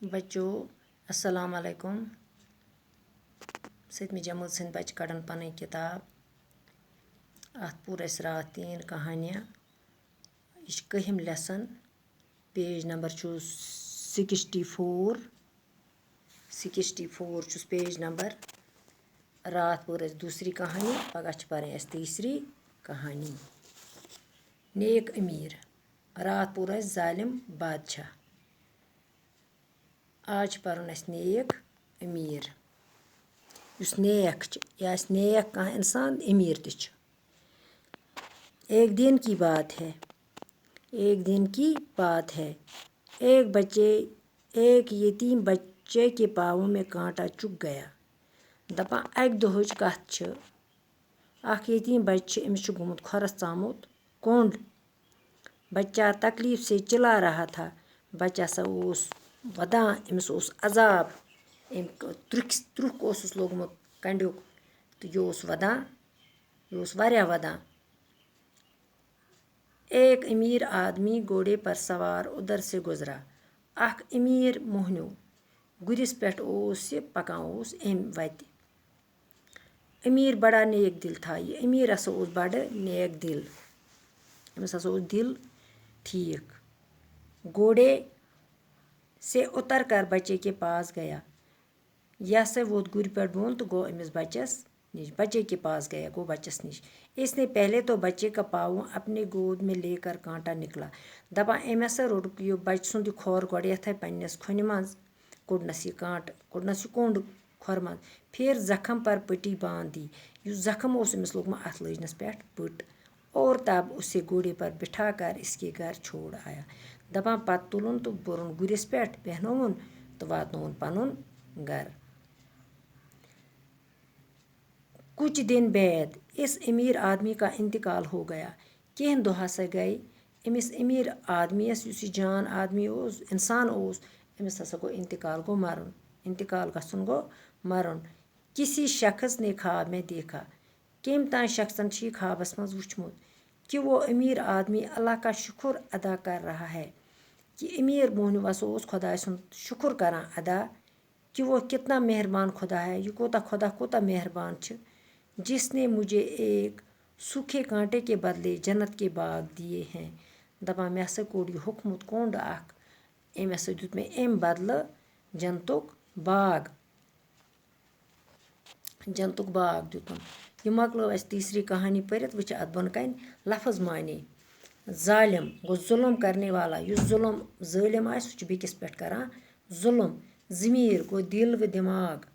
बच्चों अस्सलाम वालेकुम। सतमी जमात सद बच्चे कड़न पन किताब अत पूर रात 3 कहानियाँ। यह कहम lesson page number 64 page number. रात पूर दूसरी कहानी, पगह पर तीसरी कहानी। नेक अमीर। रात पूर जालिम बादशाह। आज पर्न नेक अमीर। उस नेक यह नेक कह इंसान अमीर त। एक दिन की बात है, एक यतीम बच्चे के पाँवों में कांटा चुग गया। दपा अक दोहच कथ छ, अख यतीम बच्चे अमिस गुमुत खोरस चामुत कोंड। बच्चा तकलीफ से चिल्ला रहा था। बच्चा सा उस वदान, अमिस उस अजाब, त्रुख ओसुस लोगमुत कंड्युक तो यह वदान, यह वारिया वदान। एक अमीर आदमी घोड़े पर सवार उधर से गुजरा। अख अमीर मोहनियो गुरिस पेट पकान अम वत। अमीर बड़ा नेक दिल था। यह अमीर हसा बड़ नेक दिल, अमिस हसा दिल ठीक। घोड़े से उतर कर बच्चे के पास गया। यह से वोत गुर पे बोन तो गो अमिस बच्चस निश। बच्चे के पास गया, गो बच्चस निश। इसने पहले तो बच्चे का पाँव अपने गोद में लेकर कांटा निकला। दपा अम हसा रोट यह बच्चे सुंद खोर गोड़ यथ पन्नस खुन मज कोड़नस यह कांट, कोड़नस यह कोंड खोर मज। फिर जख्म पर पट्टी बांध दी। युस जख्म अमिस लोगमुत अथ लजनस पे पट। और तब उसे घोड़े पर बिठा कर इसके घर छोड़ आया। दपान पत तुलन तो बुरन गुरिस पे पहनोन तो वातनोन पनुन घर। कुछ दिन बाद इस अमीर आदमी का इंतकाल हो गया। कह दो हसा गए अमिस अमीर आदमियस युस जान आदमी इंसान अमिस हसा गो इंतकाल, गो मरन। इंतकाल गसन गो मरन। किसी शख्स ने ख्वाब में देखा। कम तान शख्सन ख्वाबस मज वुचमुत कि वो अमीर आदमी अल्लाह का शुक्र अदा कर रहा है। कि अमीर मोहन वसो खुदाय सुन शुक्र करान अदा कि वो कितना मेहरबान खुदा है। यह खुदा कोता मेहरबान छ, जिसने मुझे एक सूखे कांटे के बदले जन्नत के बाग दिए हैं। दपा मे हसा कोड़ यह हुकमुत कोंड अख, अम हसा दुत मे अम बदल जन्नतुक बाग। जन्नतुक बाग दुतुन। यह मकलो अस तीसरी कहानी परित। वह अत बन कन लफज माने। जालिम गो जुल्म करने वाला। युस जुल्म जालिम आए सह बेकिस पे करान जुल्म। ज़मीर गो दिल व दिमाग।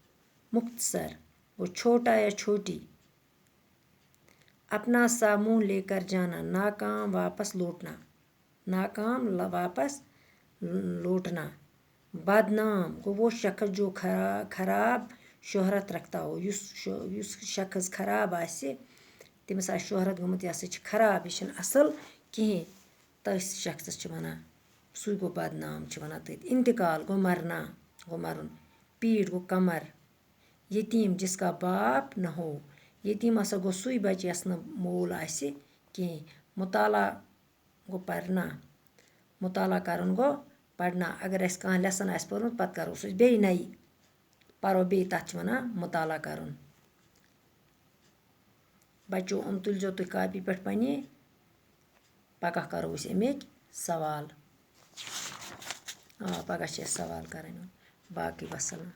मुख्तसर गो छोटा या छोटी। अपना सा मुंह लेकर जाना, नाकाम वापस लौटना। नाकाम वापस लौटना। बदनाम गो वो शख्स जो खराब शोहरत रखता हो। युस शख्स खराब आसे तमिस आसे शोहरत गमुत यह हसा खराब, यह असल कहें, तस शख्सस वनान सु गो बदनाम वनान तथ। इंतकाल गो मरना, गो मरुन। पीठ गो कमर। यतीम जिसका बाप न हो। यतीम हसा गो सुई बच्चे यस न मोल आसे कहें। मुताला गो पढ़ना। मुताला करन गो पढ़ना। अगर अस कह लेसन आसे पोर्मुत पत करोस बे नई परो बे, तथ वनान मुताला करन। बच्चों तुल तुलजो तुम कापी पे पन्ने, पगह करो अमिक सवाल। पगह सवाल कर बाकी वसलम।